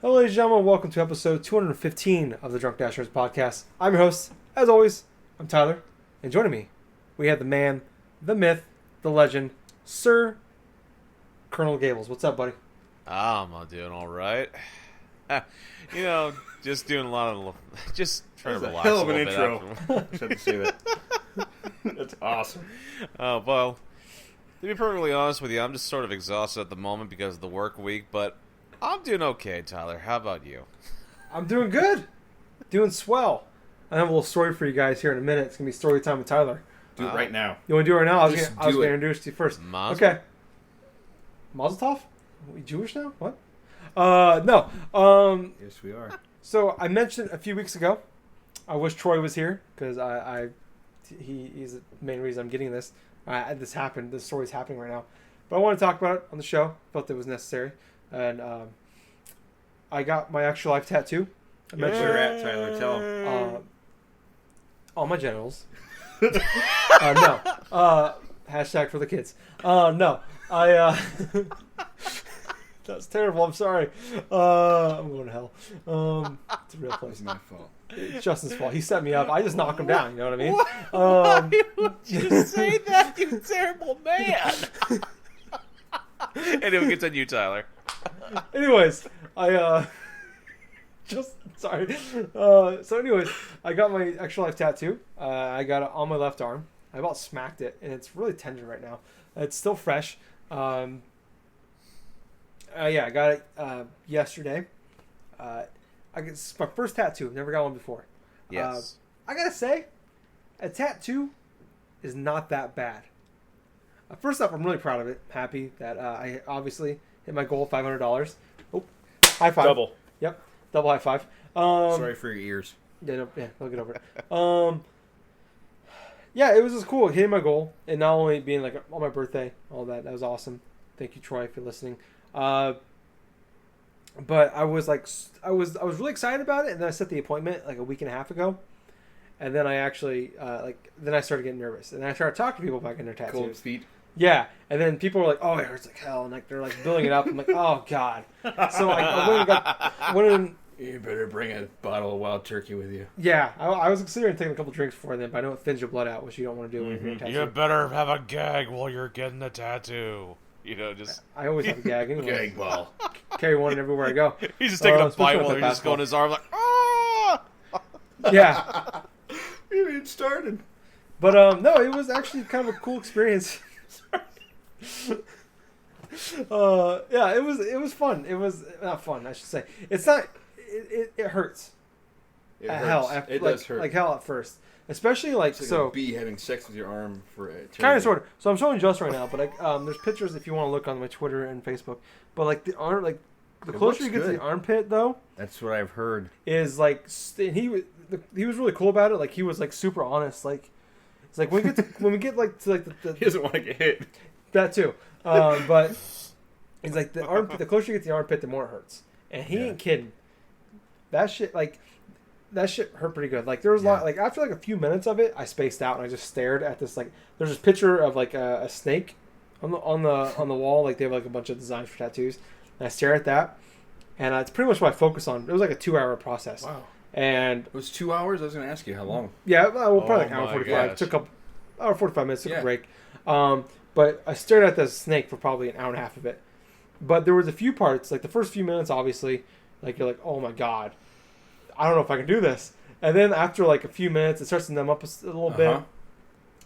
Hello, ladies and gentlemen. Welcome to episode 215 of the Drunk Dashers podcast. I'm your host, as always. I'm Tyler, and joining me, we have the man, the myth, the legend, Sir Colonel Gables. What's up, buddy? I'm doing all right. Just doing a lot of, just trying to relax hell a of an little bit. intro. Just had to say that. That's awesome. Well, to be perfectly honest with you, I'm just sort of exhausted at the moment because of the work week, but I'm doing okay, Tyler. How about you? I'm doing good. Doing swell. I have a little story for you guys here in a minute. It's going to be story time with Tyler. Do it right now. You want to do it right now? I was Just going do to it. introduce you first. Mazel? Okay. Mazel tov? Are we Jewish now? What? No. Yes, we are. So I mentioned a few weeks ago, I wish Troy was here because he's the main reason I'm getting this. This happened. This story's happening right now, but I want to talk about it on the show. Felt it was necessary, and I got my actual life tattoo. I Where mentioned you're at, Tyler? Tell 'em. on my genitals. No. Hashtag for the kids. No. That's terrible. I'm sorry. I'm going to hell. It's a real place. It's my fault. It's Justin's fault. He set me up. I just knock him down. You know what I mean? Why would you say that, you terrible man? Anyway, it's on you, Tyler. Anyways, sorry. So anyways, I got my actual life tattoo. I got it on my left arm. I about smacked it, and it's really tender right now. It's still fresh. I got it yesterday. It's my first tattoo. Never got one before. Yes. I gotta say, a tattoo is not that bad. First off, I'm really proud of it. Happy that I obviously hit my goal of $500. Oh, high five. Double. Yep, double high five. Sorry for your ears. Yeah, I'll get over it. Yeah, it was just cool hitting my goal, and not only being like on my birthday, all that. That was awesome. Thank you, Troy, for listening. But I was really excited about it, and then I set the appointment like a week and a half ago, and then I actually then I started getting nervous, and I started talking to people about getting their tattoos. Cold feet. Yeah, and then people were like, "Oh, it hurts like hell," and like they're like building it up. I'm like, "Oh God!" So I went in. You better bring a bottle of wild turkey with you. Yeah, I was considering taking a couple drinks before then, but I know it thins your blood out, which you don't want to do when you're getting a tattoo. You better have a gag while you're getting the tattoo. I always have a gag anyway. Gag ball. Carry one everywhere I go. He's just taking a especially bite with while the he's just going his arm like, ah! Yeah, We haven't even started. but no, it was actually kind of a cool experience. Yeah, it was fun. It was not fun, I should say. It's not. It hurts. It At hurts. hell. It like, does hurt. Like hell at first, especially like It's like so. a bee having sex with your arm for eternity. Kind of, sort of. So I'm showing Just right now, but there's pictures if you want to look on my Twitter and Facebook. But like the arm, like the It closer you looks get to the good. armpit, though, That's what I've heard. is like he was really cool about it. Like he was like super honest. Like it's like when we get like to like He doesn't want to get hit. that too. But it's like the armpit. The closer you get to the armpit, the more it hurts. And he ain't kidding. That shit hurt pretty good. Like there was a lot. Like after like a few minutes of it, I spaced out and I just stared at this. Like there's this picture of like a snake on the wall. Like they have like a bunch of designs for tattoos. And I stare at that, and it's pretty much what I focus on. It was like a 2-hour process. Wow. And It was 2 hours? I was going to ask you how long. yeah, well, probably like Oh an hour my 45. gosh. Took a hour 45 minutes. Took Yeah. a break. But I stared at the snake for probably an hour and a half of it. But there was a few parts, like the first few minutes, obviously, like you're like, oh my God, I don't know if I can do this. And then after like a few minutes, it starts to numb up a little bit.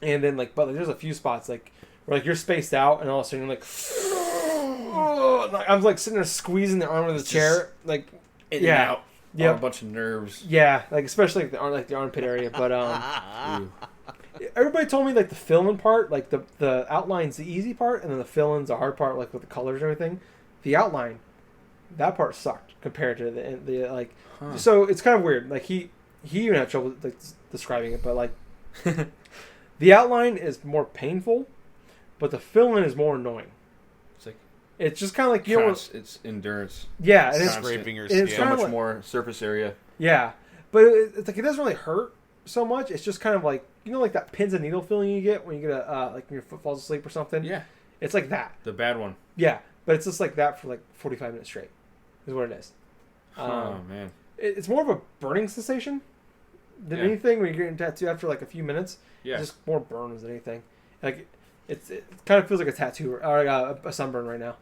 And then but there's a few spots like where like you're spaced out, and all of a sudden you're like, I'm like sitting there squeezing the arm of the chair, like In and yeah, out. yeah, A bunch of nerves. yeah, like especially like the armpit area. But Ooh. everybody told me like the fill-in part, like the outline's the easy part, and then the fill-in's the hard part, like with the colors and everything. The outline, that part sucked compared to the like. Huh. So it's kind of weird. Like he even had trouble like describing it, but like the outline is more painful, but the fill-in is more annoying. It's like It's just kind of like you know. it's endurance. Yeah, and it's Constant. scraping your It's skin. So kinda much like- more surface area. yeah, but it's like it doesn't really hurt so much. It's just kind of like like that pins and needle feeling you get when you get like when your foot falls asleep or something. Yeah. It's like that. The bad one. Yeah, but it's just like that for like 45 minutes straight. Is what it is. Oh man. It's more of a burning sensation than Yeah. anything when you're getting a tattoo after like a few minutes. Yeah. It's just more burns than anything. Like it kind of feels like a tattoo or a sunburn right now.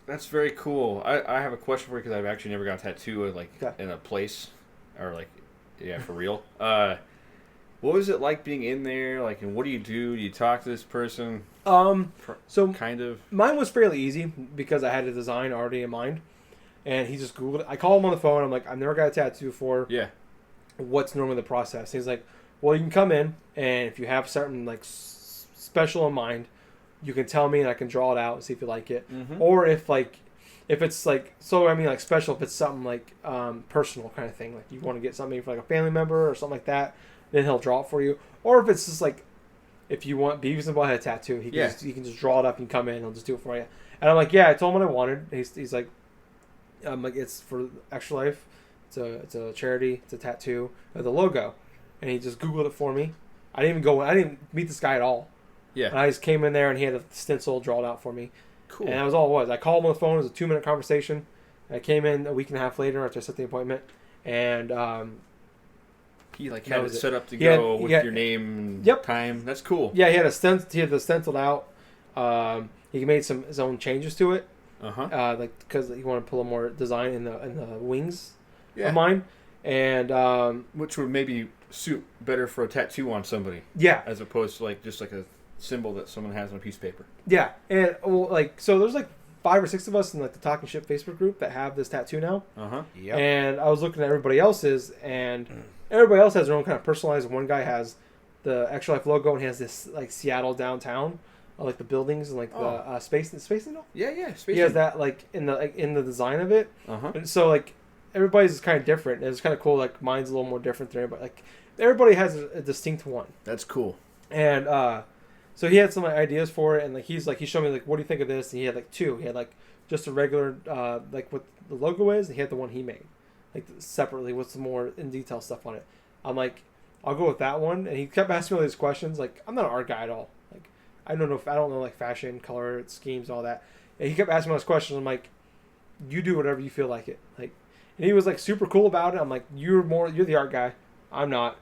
That's very cool. I have a question for you because I've actually never got a tattoo Okay. in a place or for real. What was it like being in there? Like, and what do? Do you talk to this person? So Kind of. mine was fairly easy because I had a design already in mind, and he just Googled it. I called him on the phone. I'm like, I've never got a tattoo before. Yeah. What's normally the process? He's like, well, you can come in, and if you have something like special in mind, you can tell me, and I can draw it out and see if you like it. Mm-hmm. Or if it's like, so I mean like special, if it's something like personal kind of thing, like you want to get something for like a family member or something like that, then he'll draw it for you. Or if it's just like, if you want Beavis and Butthead tattoo, he can just draw it up and come in and he'll just do it for you. And I'm like, yeah, I told him what I wanted. He's like, it's for Extra Life. It's a charity. It's a tattoo. The logo, and he just Googled it for me. I didn't meet this guy at all. Yeah. And I just came in there and he had a stencil drawn out for me. Cool. And that was all it was. I called him on the phone. It was a 2-minute conversation. I came in a week and a half later after I set the appointment, and he had that it was it. set up to He had- go with he had- your name and Yep. time. That's cool. yeah, he had the stenciled out. He made his own changes to it, like because he wanted to pull a more design in the wings of mine, and Which would maybe suit better for a tattoo on somebody yeah, as opposed to just like a symbol that someone has on a piece of paper. yeah, and so there's like 5 or 6 of us in like the Talking Ship Facebook group that have this tattoo now. Yep. And I was looking at everybody else's, and everybody else has their own kind of personalized. One guy has the Extra Life logo and he has this like Seattle downtown, like the buildings and like the space needle. Yeah. He has that like in the design of it, Uh-huh. and so like everybody's is kind of different. And it's kind of cool. Like mine's a little more different than everybody. Like everybody has a distinct one. That's cool. And so he had some ideas for it, and he showed me like, what do you think of this? And he had like 2. He had like just a regular like what the logo is, and he had the one he made like separately with some more in detail stuff on it. I'm like, I'll go with that one. And he kept asking me all these questions. Like, I'm not an art guy at all. Like, I don't know like fashion, color schemes, all that. And he kept asking me all those questions. I'm like, you do whatever you feel like it. Like, and he was like super cool about it. I'm like, you're the art guy. I'm not.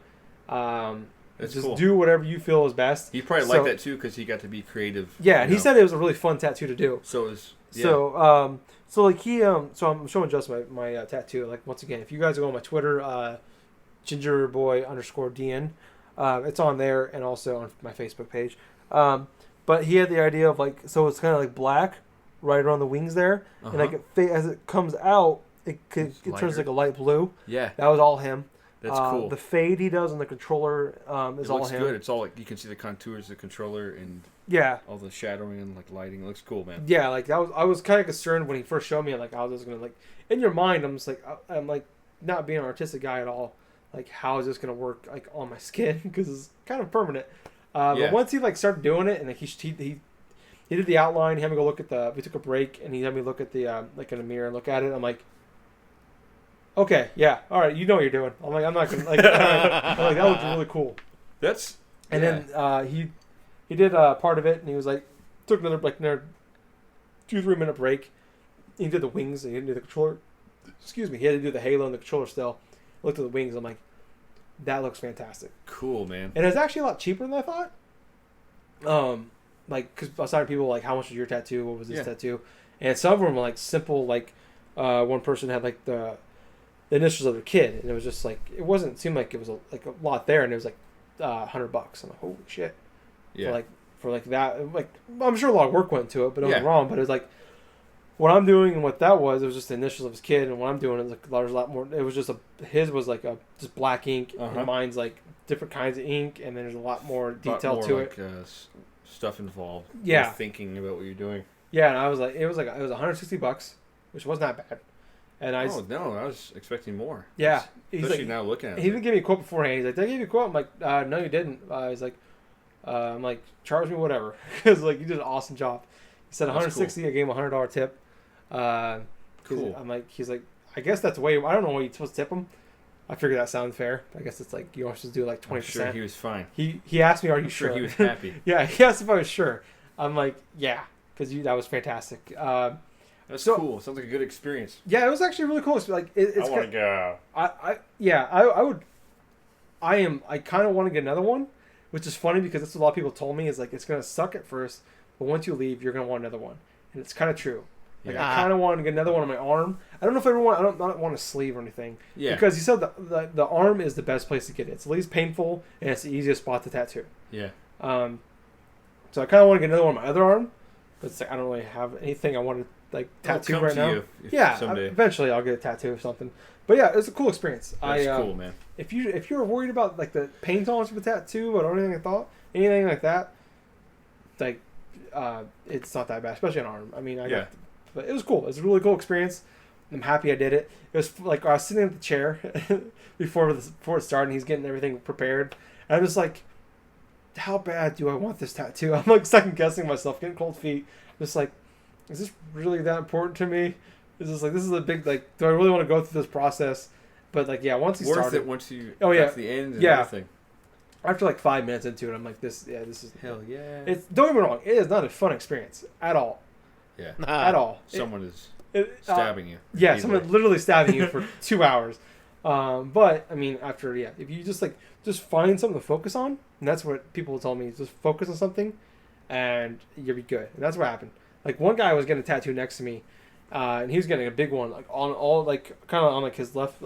That's just cool. do whatever you feel is best. He probably liked that too because he got to be creative. Yeah, and he said it was a really fun tattoo to do. So is So like so I'm showing just my tattoo. Like once again, if you guys go on my Twitter, gingerboy_DN, it's on there and also on my Facebook page. But he had the idea of like, so it's kind of like black right around the wings there, and like as it comes out, it turns like a light blue. Yeah, that was all him. That's cool. The fade he does on the controller is all him. It looks good. It's all like you can see the contours of the controller and all the shadowing and like lighting. It looks cool, man. Yeah, like that was. I was kind of concerned when he first showed me like how this was gonna like in your mind. I'm just like I'm like not being an artistic guy at all. Like how is this gonna work like on my skin because it's kind of permanent. But once he like started doing it and like he did the outline. He had me go look at we took a break and he had me look at the like in a mirror and look at it. I'm like, okay, yeah, all right, you know what you're doing. I'm like, I'm not gonna like. I'm like that looks really cool. And then he did part of it and he was like took another 2-3 minute break. He did the wings and he didn't do the controller. Excuse me, he had to do the halo and the controller still. Looked at the wings. I'm like, that looks fantastic. Cool, man. And it's actually a lot cheaper than I thought. Like, because outside of people like, how much was your tattoo? What was this tattoo? And some of them were like simple. Like, one person had like the initials of their kid, and it was just like it seemed like it was a lot there, and it was like $100. I'm like, holy shit. Yeah. For that, like I'm sure a lot of work went into it, but it wasn't wrong. But it was like what I'm doing and what that was. It was just the initials of his kid, and what I'm doing is like there's a lot more. It was just his was like just black ink, and mine's like different kinds of ink, and then there's a lot more detail to it. Stuff involved. Yeah, thinking about what you're doing. Yeah, and I was like, it was $160, which was not bad. And I was expecting more. Yeah, especially now looking at it. He didn't give me a quote beforehand. He's like, "Did I give you a quote?" I'm like, "No, you didn't." He's like, "I'm like, charge me whatever," because like you did an awesome job. He said $160. Cool. I gave him a $100 tip. Cool. I'm like, he's like, I guess that's way. I don't know what you're supposed to tip him. I figured that sounds fair. I guess it's like you are supposed to do like 20%. I'm sure he was fine. He asked me, "Are you sure?" He was happy. Yeah, he asked if I was sure. I'm like, yeah, because that was fantastic. That's So- cool. Sounds like a good experience. Yeah, it was actually really cool. Like it's I want to go. I kind of want to get another one, which is funny because that's what a lot of people told me is like it's gonna suck at first, but once you leave, you're gonna want another one, and it's kind of true. Like Yeah. I kind of want to get another one on my arm. I don't know if everyone. I don't want a sleeve or anything. Yeah. Because he said the arm is the best place to get it. It's the least painful and it's the easiest spot to tattoo. Yeah. So I kind of want to get another one on my other arm, but it's like I don't really have anything I want to like tattoo It'll right come to now. you if Yeah, someday. eventually I'll get a tattoo or something. But yeah, it's a cool experience. That's cool, man. If you're worried about like the pain tolerance of a tattoo or anything like that, like it's not that bad, especially an arm. I mean, but it was cool. It was a really cool experience. I'm happy I did it. It was like I was sitting in the chair before it started, and he's getting everything prepared. And I'm just like, how bad do I want this tattoo? I'm like second guessing myself, getting cold feet. I'm just like, is this really that important to me? This is a big like. Do I really want to go through this process? But like, yeah, once he Worth started, it once you Oh, yeah. got to the end and Yeah. everything. after like 5 minutes into it, I'm like, this is Hell yeah. It's don't get me wrong, it is not a fun experience at all, Yeah. at all. Someone is It- stabbing you. Yeah, Either someone way. literally stabbing you for 2 hours. But I mean, after if you just find something to focus on, and that's what people told me, just focus on something, and you'll be good. And that's what happened. Like one guy was getting a tattoo next to me, and he was getting a big one, like on all like kind of on like his left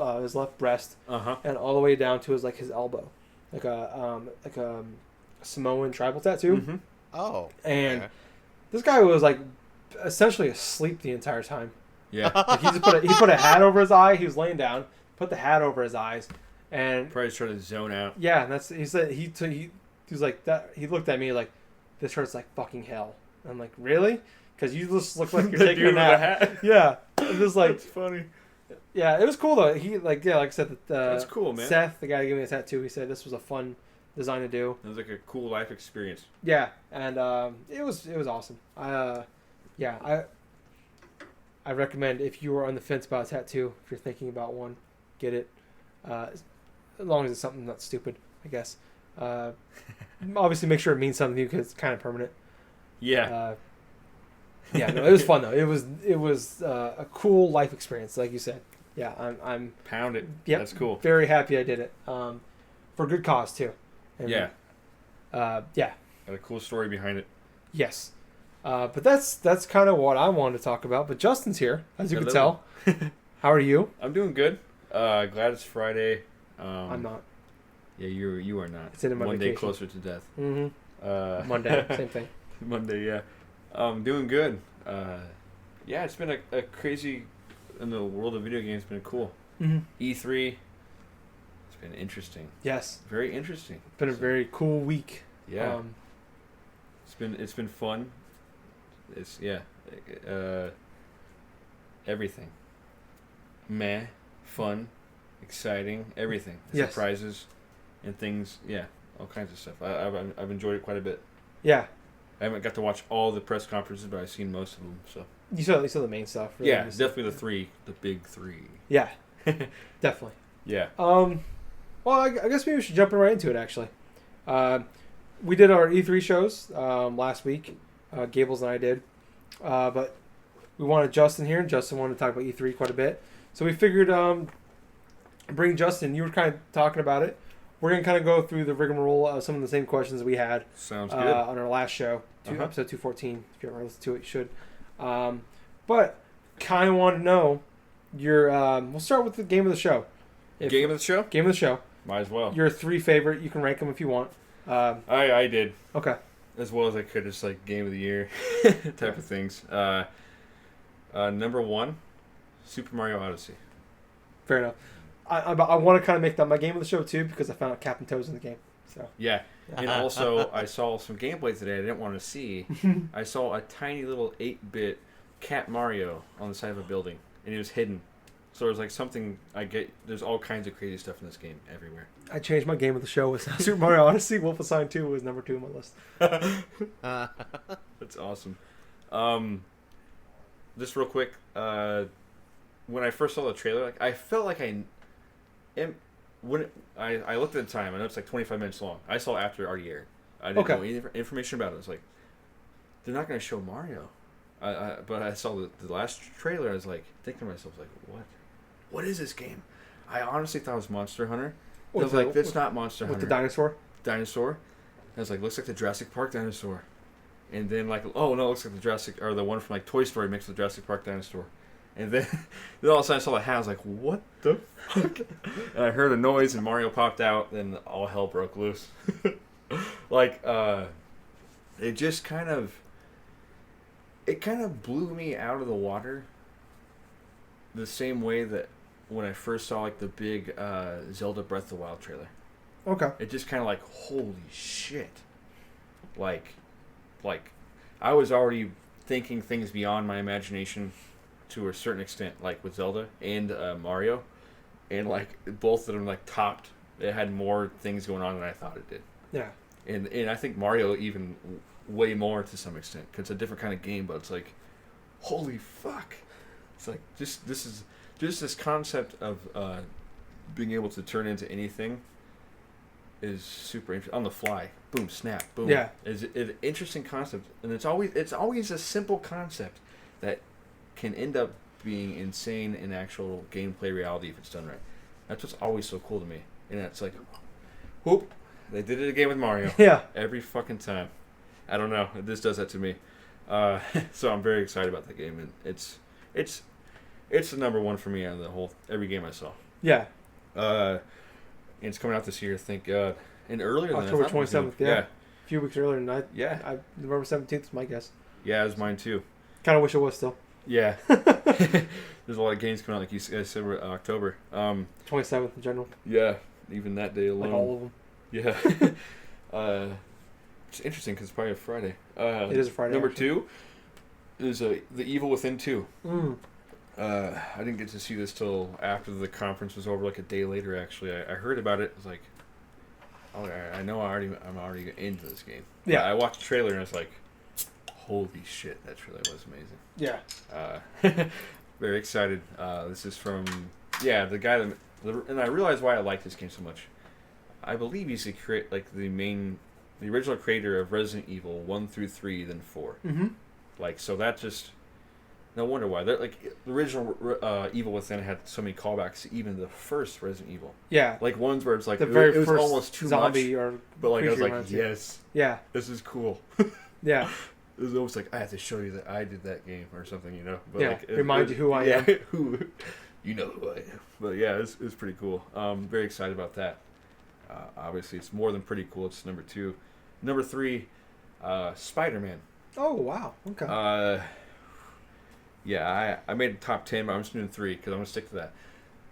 breast, Uh-huh. and all the way down to his elbow, like a Samoan tribal tattoo. Mm-hmm. Oh. And okay. this guy was like essentially asleep the entire time. Yeah. Like he just put a hat over his eye. He was laying down, put the hat over his eyes, and Probably just trying to zone out. yeah, and he said he was like that. He looked at me like, this hurts like fucking hell. I'm like, really? Because you just look like you're The taking dude a with the nap. hat. Yeah, it was like, That's funny. yeah, it was cool though. He like I said that. That's cool, man. Seth, the guy who gave me a tattoo, he said this was a fun design to do. It was like a cool life experience. Yeah, and it was awesome. I recommend if you are on the fence about a tattoo, if you're thinking about one, get it. As long as it's something not stupid, I guess. Obviously, make sure it means something to you because it's kind of permanent. Yeah. No, it was fun though. It was a cool life experience, like you said. Yeah, I'm Pound it. Yep. That's cool. very happy I did it. For good cause too. And, Yeah. Yeah. Got a cool story behind it. Yes. But that's kind of what I wanted to talk about. But Justin's here, as you can Hello. tell. How are you? I'm doing good. Glad it's Friday. I'm not. Yeah, you are not. It's in my One day vacation. closer to death. Mm-hmm. Monday, same thing. Monday, yeah. Doing good. Yeah, it's been a crazy in the world of video games. It's been cool. Mm-hmm. E3. It's been interesting. Yes. Very interesting. It's been a very cool week. Yeah. It's been fun. It's everything. Meh, fun, exciting, everything. Yes. Surprises and things. Yeah, all kinds of stuff. I've enjoyed it quite a bit. Yeah. I haven't got to watch all the press conferences, but I've seen most of them. So You saw the main stuff. Really. yeah, definitely the big three. Yeah. Definitely. Yeah. Well, I guess maybe we should jump right into it. Actually, we did our E3 shows last week. Gables and I did, but we wanted Justin here, and Justin wanted to talk about E3 quite a bit. So we figured bring Justin. You were kind of talking about it. We're gonna kind of go through the rigmarole of some of the same questions we had Sounds good. on our last show, episode 214. If you haven't listened to it, you should. But kind of want to know your. We'll start with the game of the show. Game of the show? Game of the show. Might as well. Your 3 favorite. You can rank them if you want. I did. Okay. As well as I could, just like game of the year type of things. Number 1, Super Mario Odyssey. Fair enough. I want to kind of make that my game of the show too because I found out Captain Toad's in the game. So Yeah. And also, I saw some gameplay today I didn't want to see. I saw a tiny little 8-bit Cat Mario on the side of a building, and it was hidden. So there's like something there's all kinds of crazy stuff in this game everywhere. I changed my game of the show with Super Mario Odyssey. Wolfenstein 2 was number 2 on my list. That's awesome. Just real quick, when I first saw the trailer, like I felt like I looked at the time. I know it's like 25 minutes long. I saw after it already aired. I didn't know any information about it. I was like, they're not going to show Mario. But I saw the last trailer. I was like thinking to myself, like, what is this game? I honestly thought it was Monster Hunter. I was like, it's not Monster Hunter. With the dinosaur? Dinosaur. I was like, looks like the Jurassic Park dinosaur. And then like, oh no, it looks like the one from like Toy Story mixed with Jurassic Park dinosaur. And then all of a sudden I saw the hat. I was like, what the fuck? And I heard a noise and Mario popped out. Then all hell broke loose. Like, it just kind of blew me out of the water. The same way that when I first saw like the big Zelda Breath of the Wild trailer. Okay. It just kind of like, holy shit. Like, I was already thinking things beyond my imagination to a certain extent, like with Zelda and Mario. And like, both of them like topped. It had more things going on than I thought it did. Yeah. And I think Mario even way more to some extent, because it's a different kind of game, but it's like, holy fuck. It's like, this concept of being able to turn into anything is super interesting. On the fly, boom, snap, boom. Yeah, is an interesting concept, and it's always a simple concept that can end up being insane in actual gameplay reality if it's done right. That's what's always so cool to me, and it's like, whoop, they did it again with Mario. Yeah, every fucking time. I don't know. This does that to me, so I'm very excited about the game, and it's the number one for me out of every game I saw. Yeah. And it's coming out this year, thank God. And earlier than October 27th, yeah. A few weeks earlier than that. Yeah. November 17th is my guess. Yeah, it was mine too. Kind of wish it was still. Yeah. There's a lot of games coming out, like you guys said, October. 27th in general. Yeah, even that day alone. Like all of them. Yeah. It's interesting because it's probably a Friday. It is a Friday. Number 2 is The Evil Within 2. Mm. I didn't get to see this till after the conference was over, like a day later. Actually, I heard about it. I was like, "Oh, I know. I'm already into this game." Yeah. But I watched the trailer and I was like, "Holy shit, that trailer was amazing." Yeah. Very excited. This is from the guy that, and I realized why I like this game so much. I believe he's the original creator of Resident Evil 1 through 3, then 4. Mm-hmm. Like, so that just. No wonder why. They're like, the original Evil Within had so many callbacks to even the first Resident Evil. Yeah. Like ones where it's like, the very it was first almost too zombie much. Or but like, I was like, reminds yes. Yeah. This is cool. Yeah. It was almost like, I have to show you that I did that game or something, you know? But yeah. like, Remind you who I am. You know who I am. But yeah, it was pretty cool. Very excited about that. Obviously, it's more than pretty cool. It's number 2. Number 3, Spider-Man. Oh, wow. Okay. Yeah, I made a top 10, but I'm just doing 3 because I'm going to stick to that.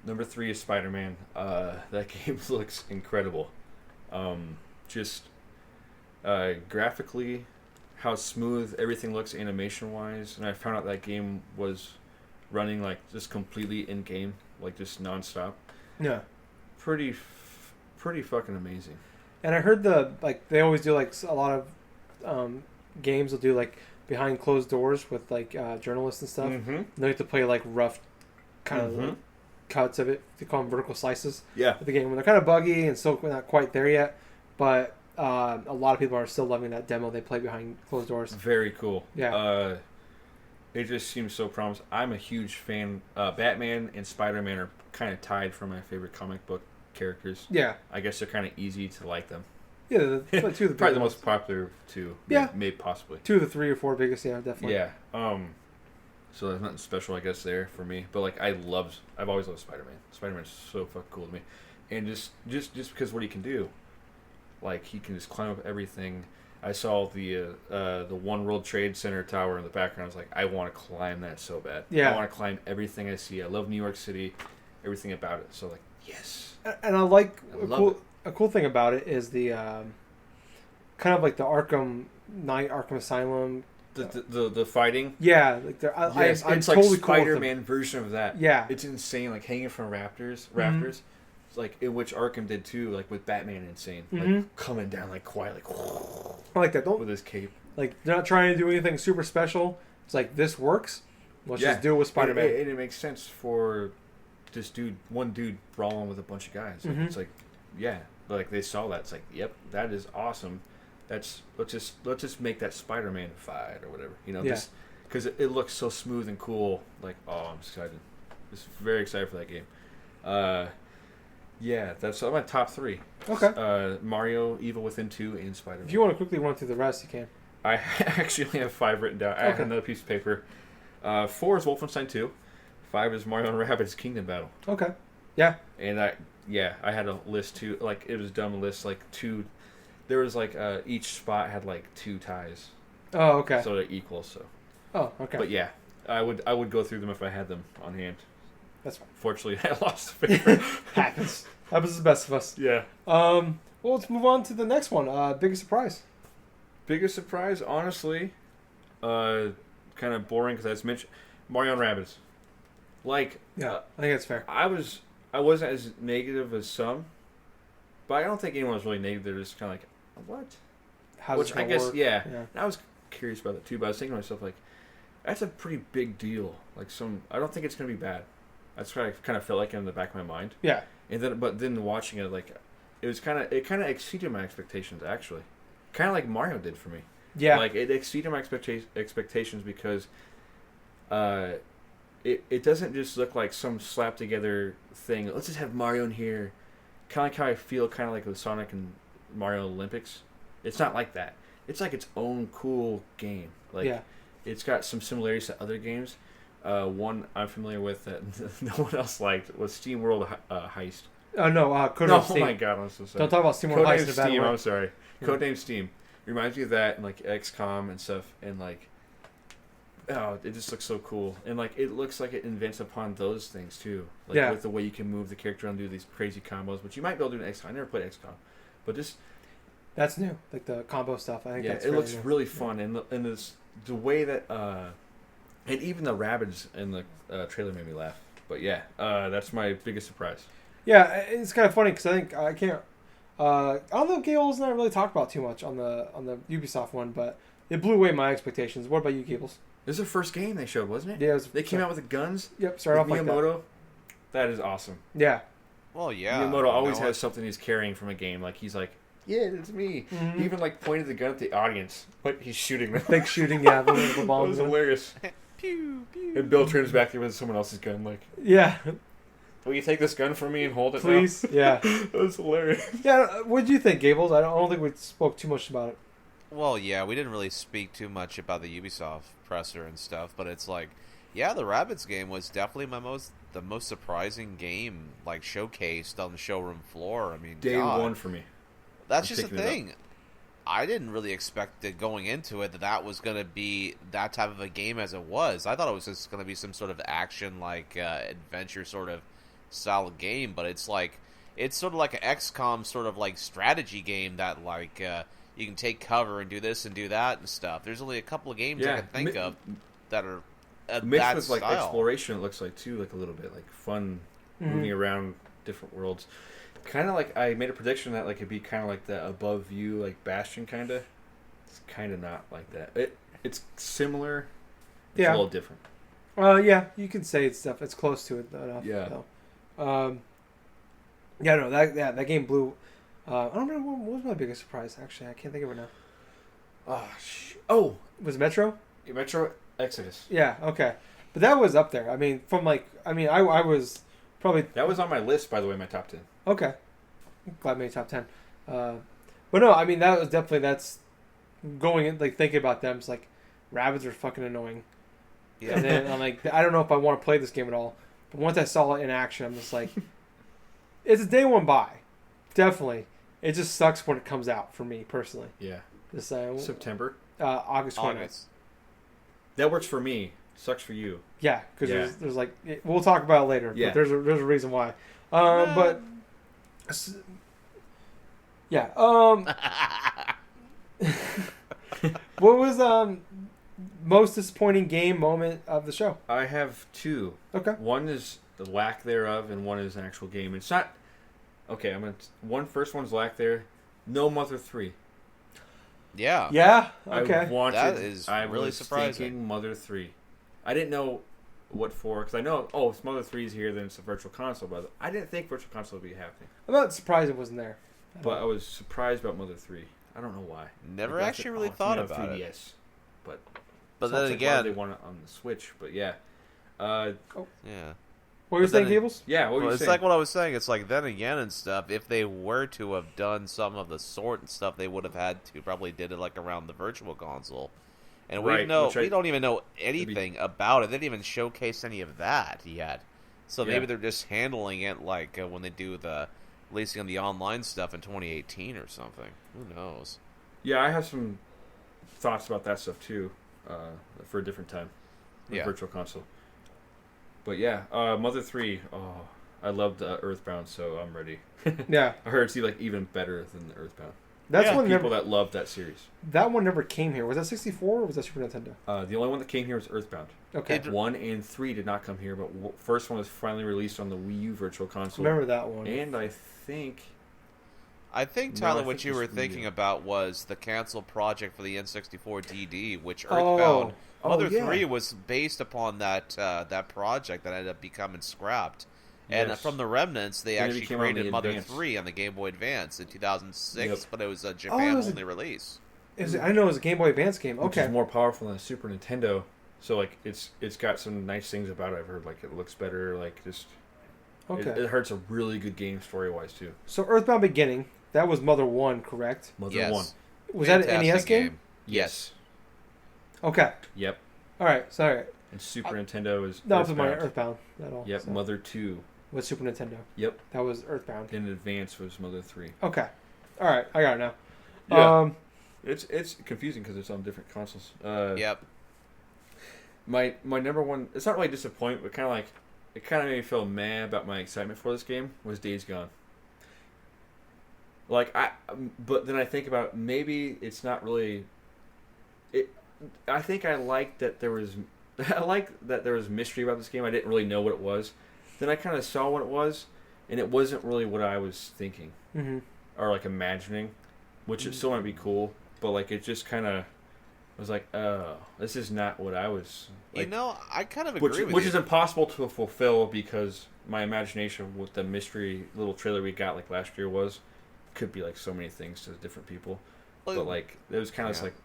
Number 3 is Spider-Man. That game looks incredible. Just graphically, how smooth everything looks animation-wise. And I found out that game was running like just completely in-game, like just non-stop. Yeah. Pretty fucking amazing. And I heard they always do like a lot of games will do like behind closed doors with like journalists and stuff. Mm-hmm. And they have to play like rough kind of cuts of it. They call them vertical slices. Yeah. Of the game when they're kind of buggy and still not quite there yet, but a lot of people are still loving that demo they play behind closed doors. Very cool. Yeah. It just seems so promising. I'm a huge fan. Batman and Spider-Man are kind of tied for my favorite comic book characters. Yeah. I guess they're kind of easy to like them. Yeah, two of the probably the most popular two. Yeah. Maybe possibly. 2 of the 3 or 4 biggest, yeah, definitely. Yeah. So there's nothing special, I guess, there for me. But like, I've always loved Spider-Man. Spider-Man's so fucking cool to me, and just because what he can do, like he can just climb up everything. I saw the One World Trade Center tower in the background. I was like, I want to climb that so bad. Yeah. I want to climb everything I see. I love New York City, everything about it. So like, yes. And I like it. A cool thing about it is the kind of like the Arkham Knight, Arkham Asylum. The fighting. Yeah, like yes, I'm it's totally like cool with Spider-Man version of that. Yeah, it's insane. Like hanging from rafters. Mm-hmm. It's like in which Arkham did too. Like with Batman, insane. Mm-hmm. Like coming down like quiet, like I like that. With his cape. Like they're not trying to do anything super special. It's like this works. Let's just do it with Spider-Man. It makes sense for this one dude brawling with a bunch of guys. Like, it's like, yeah, like they saw that. It's like, yep, that is awesome. Let's just make that Spider-Man fight or whatever. You know, because it looks so smooth and cool. Like, oh, I'm excited. Just very excited for that game. Yeah, that's my top 3. Okay. Mario, Evil Within 2, and Spider-Man. If you want to quickly run through the rest, you can. I actually only have 5 written down. I have another piece of paper. 4 is Wolfenstein 2. 5 is Mario and Rabbids Kingdom Battle. Okay. Yeah. And I had a list too. Like, it was a dumb list. Like 2, there was like each spot had like 2 ties. Oh, okay. So they're equal. So. Oh, okay. But yeah, I would go through them if I had them on hand. That's fine. Fortunately, I lost the paper. Happens to the best of us. Yeah. Well, let's move on to the next one. Biggest surprise. Biggest surprise, honestly, kind of boring because I just mentioned Mario and Rabbids. Like, Yeah, I think that's fair. I wasn't as negative as some, but I don't think anyone was really negative. They're just kind of like, what? How's Which it I gonna guess, work? yeah. And I was curious about that too, but I was thinking to myself, like, that's a pretty big deal. Like, I don't think it's gonna be bad. That's what I kind of felt like in the back of my mind. Yeah. And then watching it, like, it kind of exceeded my expectations actually, kind of like Mario did for me. Yeah. Like, it exceeded my expectations because, it doesn't just look like some slap together thing. Let's just have Mario in here, kind of like how I feel, kind of like with Sonic and Mario Olympics. It's not like that. It's like its own cool game. Like, yeah. it's got some similarities to other games. One I'm familiar with that no one else liked was Steam World Heist. Oh no, Codename No, Steam. oh my god, I'm so sorry. Don't talk about Steam World Heist in Codename a bad Steam, way. I'm sorry. Yeah. Codename Steam reminds me of that and like XCOM and stuff, and like, oh, it just looks so cool, and like it looks like it invents upon those things too. Like, Yeah. with the way you can move the character and do these crazy combos, which you might be able to do in XCOM. I never played XCOM, but just That's new, like the combo stuff. I think yeah, that's it fairly looks new. really fun, and the way that and even the Rabbids in the trailer made me laugh. But yeah, that's my biggest surprise. Yeah, it's kind of funny because I think I can't. I don't know. Gables and I really talked about too much on the Ubisoft one, but it blew away my expectations. What about you, Gables? This is the first game they showed, wasn't it? Yeah, They came out with the guns. Yep, started off with like that. Miyamoto. That is awesome. Yeah. Well, yeah. Miyamoto always you know has something he's carrying from a game. Like, he's like, yeah, it's me. He even like pointed the gun at the audience, but he's shooting them. Big shooting, yeah. The That bombs. was hilarious. Pew, pew. And Bill turns back there with someone else's gun, like, Yeah, will you take this gun from me and hold it please. Yeah. now? That was hilarious. Yeah. What do you think, Gables? I don't think we spoke too much about it. Well, yeah, we didn't really speak too much about the Ubisoft presser and stuff, but it's like, yeah, the Rabbids game was definitely the most surprising game, like, showcased on the showroom floor. I mean, Day God, one for me. that's I'm just the picking it up. thing. I didn't really expect it going into it that was going to be that type of a game as it was. I thought it was just going to be some sort of action, like, adventure sort of style game, but it's sort of like an XCOM sort of like strategy game that, like, you can take cover and do this and do that and stuff. There's only a couple of games I can think of that are Mixed that with like style. exploration, it looks like too, like a little bit like fun, moving around different worlds. Kind of like I made a prediction that like it'd be kind of like the above view, like Bastion kind of. It's kind of not like that. It's similar. It's Yeah. a little different. Yeah, you can say it's stuff. It's close to it enough. Yeah. Though. Yeah, no, that game blew. I don't remember what was my biggest surprise. Actually, I can't think of it now. Oh, Was it Metro? Metro Exodus. Yeah. Okay, but that was up there. I mean, I was probably That was on my list, by the way, my top 10. okay. I'm glad I made top 10. But no, I mean that was definitely that's going in like thinking about them. It's like rabbits are fucking annoying. Yeah. And then I'm like, I don't know if I want to play this game at all. But once I saw it in action, I'm just like, it's a day one buy. Definitely. It just sucks when it comes out for me personally. Yeah. Just September. August 20th. August. That works for me. Sucks for you. Yeah, because Yeah. there's like we'll talk about it later. Yeah. But there's a reason why. But yeah. What was most disappointing game moment of the show? I have two. Okay. One is the lack thereof, and one is an actual game. It's not. Okay, first one's lack there. No Mother 3. Yeah. Yeah. Okay. I wanted. That is I really was surprising. thinking Mother 3. I didn't know what for because I know. Oh, if Mother 3 is here, then it's a Virtual Console. But I didn't think Virtual Console would be happening. I'm not surprised it wasn't there. But I was surprised about Mother 3. I don't know why. Never Like, I actually said, really it's thought made on about it. 3DS. But But Sounds then like why again, they want it on the Switch. But yeah, yeah. What were you But saying, then Gables? yeah. What were Well, you it's saying? like what I was saying. It's like then again and stuff. If they were to have done some of the sort and stuff, they would have had to probably did it like around the Virtual Console, and Right, we don't even know anything about it. They didn't even showcase any of that yet. So maybe they're just handling it like when they do the releasing on the online stuff in 2018 or something. Who knows? Yeah, I have some thoughts about that stuff too, for a different time. Yeah. Virtual Console. But yeah, Mother 3. Oh, I loved Earthbound, so I'm ready. Yeah, I heard it's like even better than Earthbound. that's Yeah, one. People Never, that love that series. that one never came here. Was that 64 or was that Super Nintendo? The only one that came here was Earthbound. Okay, 1 and 3 did not come here, but first one was finally released on the Wii U Virtual Console. remember that one? And I think Tyler, I what think you were it's Wii thinking U. about was the canceled project for the N64 DD, which Oh. Earthbound Mother yeah. 3 was based upon that project that ended up becoming scrapped. And Yes. from the remnants, they And it actually became on the created Mother Advance. 3 on the Game Boy Advance in 2006, Yep. but it was a it Japan was a- only release. I know it was a Game Boy Advance game. which Okay, is more powerful than a Super Nintendo. So like it's got some nice things about it. I've heard like it looks better. Like just okay. it hurts a really good game story wise too. So Earthbound Beginning, that was Mother 1, correct? Mother Yes. 1. Was that an Fantastic NES game? Yes. Okay, Yep. all right. Sorry, And Super Nintendo is that was my Earthbound. Earthbound at all. Yep. so. Mother 2. With Super Nintendo. Yep. That was Earthbound. In Advance was Mother 3. Okay, all right. I got it now. Yeah. It's confusing because it's on different consoles. Yep. My number one, it's not really disappointment, but kind of like it kind of made me feel mad about my excitement for this game was Days Gone. But then I think about maybe it's not really. I think I liked that there was, I like that there was mystery about this game. I didn't really know what it was. Then I kind of saw what it was, and it wasn't really what I was thinking Mm-hmm. or like imagining, which it still might be cool, but like it just kind of was like, oh, this is not what I was. Like, I kind of agree with which you. is impossible to fulfill because my imagination with the mystery little trailer we got like last year could be like so many things to different people, but like it was kind of just like,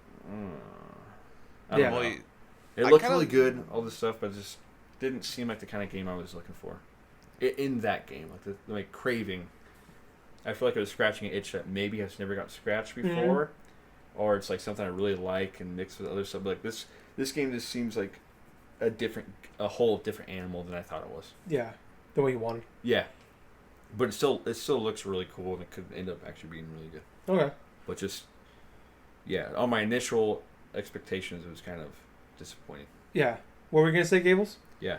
I don't Yeah. know. Well, It I looked kinda- really good, all this stuff, but it just didn't seem like the kind of game I was looking for. In that game, like the craving, I feel like it was scratching an itch that maybe has never got scratched before, or it's like something I really like and mixed with other stuff. But like this game just seems like a whole different animal than I thought it was. Yeah, the way you wanted. Yeah, but it still looks really cool and it could end up actually being really good. Okay. But just on my initial expectations, it was kind of disappointing. Yeah. What were we gonna say, Gables? Yeah.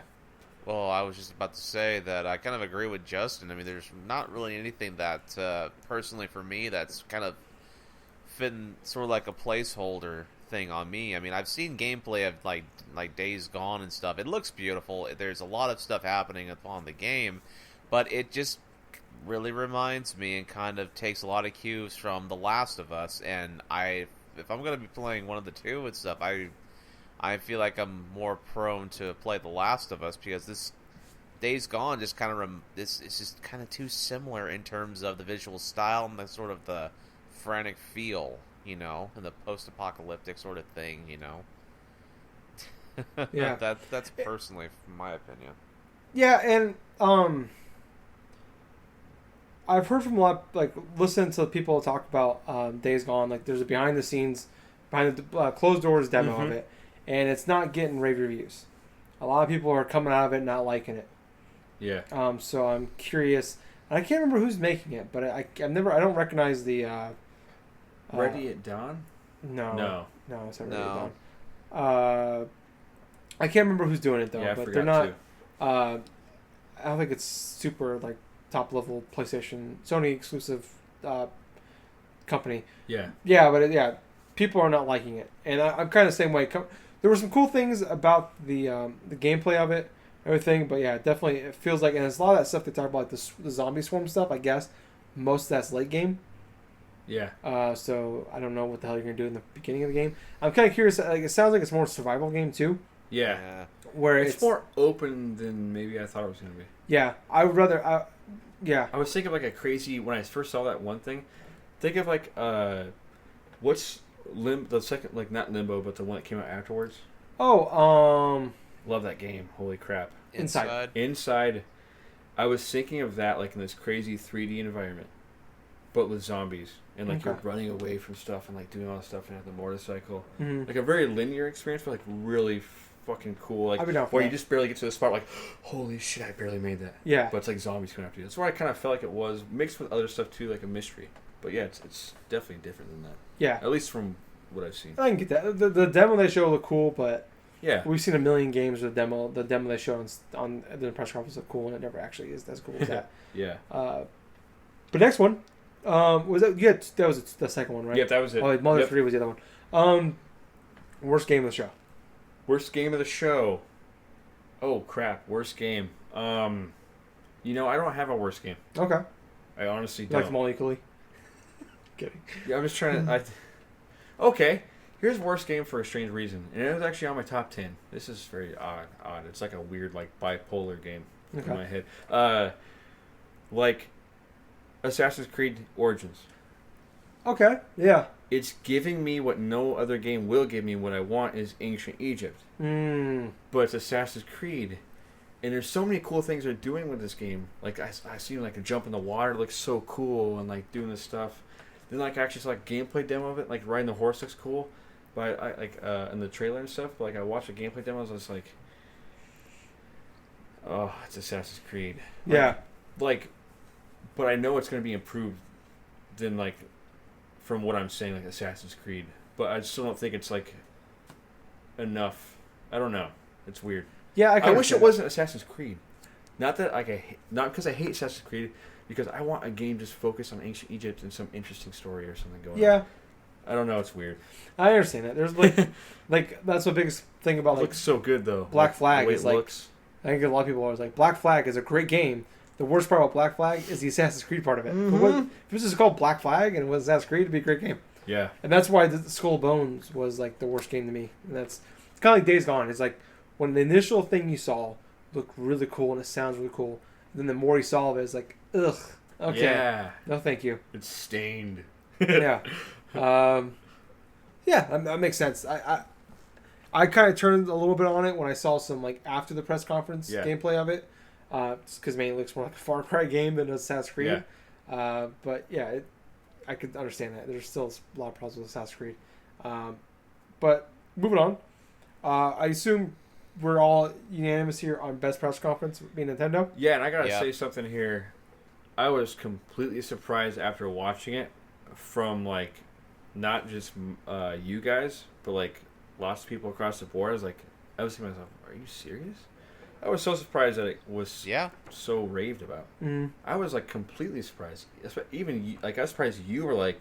Well, I was just about to say that I kind of agree with Justin. I mean, there's not really anything that, personally for me, that's kind of fitting sort of like a placeholder thing on me. I mean, I've seen gameplay of like Days Gone and stuff. It looks beautiful. There's a lot of stuff happening upon the game, but it just really reminds me and kind of takes a lot of cues from The Last of Us. And if I'm going to be playing one of the two and stuff, I feel like I'm more prone to play The Last of Us because this Days Gone just kind of it's just kind of too similar in terms of the visual style and the sort of the frantic feel, and the post-apocalyptic sort of thing, Yeah. That's personally my opinion. Yeah, and I've heard from a lot, like listening to people talk about Days Gone. Like, there's a behind the closed doors demo of it, and it's not getting rave reviews. A lot of people are coming out of it not liking it. Yeah. So I'm curious. I can't remember who's making it, but I don't recognize the. Ready at Dawn? No, it's not Ready at No. Dawn. I can't remember who's doing it though, Yeah, I but forgot they're not. too. I don't think it's super like top level PlayStation Sony exclusive company. Yeah. Yeah, but people are not liking it, and I'm kind of the same way. There were some cool things about the gameplay of it, everything, but yeah, definitely it feels like, and it's a lot of that stuff they talk about, like the zombie swarm stuff. I guess most of that's late game. Yeah. So I don't know what the hell you're gonna do in the beginning of the game. I'm kind of curious. Like, it sounds like it's more a survival game too, Yeah. where It's more open than maybe I thought it was going to be. Yeah, I would rather. Yeah. I was thinking of like a crazy, when I first saw that one thing, think of like, what's the second, like not Limbo, but the one that came out afterwards? Oh, Love that game. Holy crap. Inside. Inside, I was thinking of that like in this crazy 3D environment, but with zombies. And like you're running away from stuff and like doing all this stuff and have the motorcycle. Mm-hmm. Like a very linear experience, but like really fucking cool. Like where you just barely get to the spot, like, holy shit, I barely made that. Yeah. But it's like zombies coming after you. That's where I kind of felt like it was mixed with other stuff too, like a mystery. But yeah, it's definitely different than that. Yeah. At least from what I've seen. I can get that. The demo they show looked cool, but yeah, we've seen a million games with demo. The demo they show on the press conference looked cool, and it never actually is as cool as that. Yeah. But next one, was that? Yeah, that was the second one, right? Yep, that was it. Oh, Mother 3 was the other one. Worst game of the show. Worst game of the show. Oh crap! Worst game. I don't have a worst game. Okay. I honestly You don't. like them all equally? Kidding. Yeah, I'm just trying to. Okay, here's worst game for a strange reason, and it was actually on my top 10. This is very odd. It's like a weird like bipolar game in my head. Like Assassin's Creed Origins. Okay. Yeah. It's giving me what no other game will give me. What I want is ancient Egypt. But it's Assassin's Creed. And there's so many cool things they're doing with this game. Like, I seen, like, a jump in the water. It looks so cool. And, like, doing this stuff. Then, like, I actually saw, like, gameplay demo of it. Like, riding the horse looks cool. But, in the trailer and stuff. But, like, I watched the gameplay demos. I was like, oh, it's Assassin's Creed. Yeah. Like, but I know it's going to be improved than, like, from what I'm saying, like, Assassin's Creed. But I still don't think it's, like, enough. I don't know. It's weird. Yeah, I wish it wasn't Assassin's Creed. Not that not because I hate Assassin's Creed, because I want a game just focused on ancient Egypt and some interesting story or something going on. Yeah. I don't know. It's weird. I understand that. There's like that's the biggest thing about It looks so good though. Black Flag the way is it like. Looks. I think a lot of people are always like Black Flag is a great game. The worst part about Black Flag is the Assassin's Creed part of it. Mm-hmm. But if this is called Black Flag and it was Assassin's Creed, it'd be a great game. Yeah. And that's why the Skull and Bones was like the worst game to me. And it's kind of like Days Gone. It's like when the initial thing you saw looked really cool and it sounds really cool. Then the more you saw of it, it's like, ugh, okay, Yeah. no, thank you. It's stained. Yeah, that makes sense. I kind of turned a little bit on it when I saw some like after the press conference gameplay of it, because it looks more like a Far Cry game than Assassin's Creed. Yeah. But yeah, I could understand that. There's still a lot of problems with Assassin's Creed. But moving on, I assume we're all unanimous here on best press conference being Nintendo. Yeah, and I gotta say something here. I was completely surprised after watching it from like not just you guys, but like lots of people across the board. I was thinking to myself, are you serious? I was so surprised that it was so raved about. Mm. I was like completely surprised. Even like I was surprised you were like,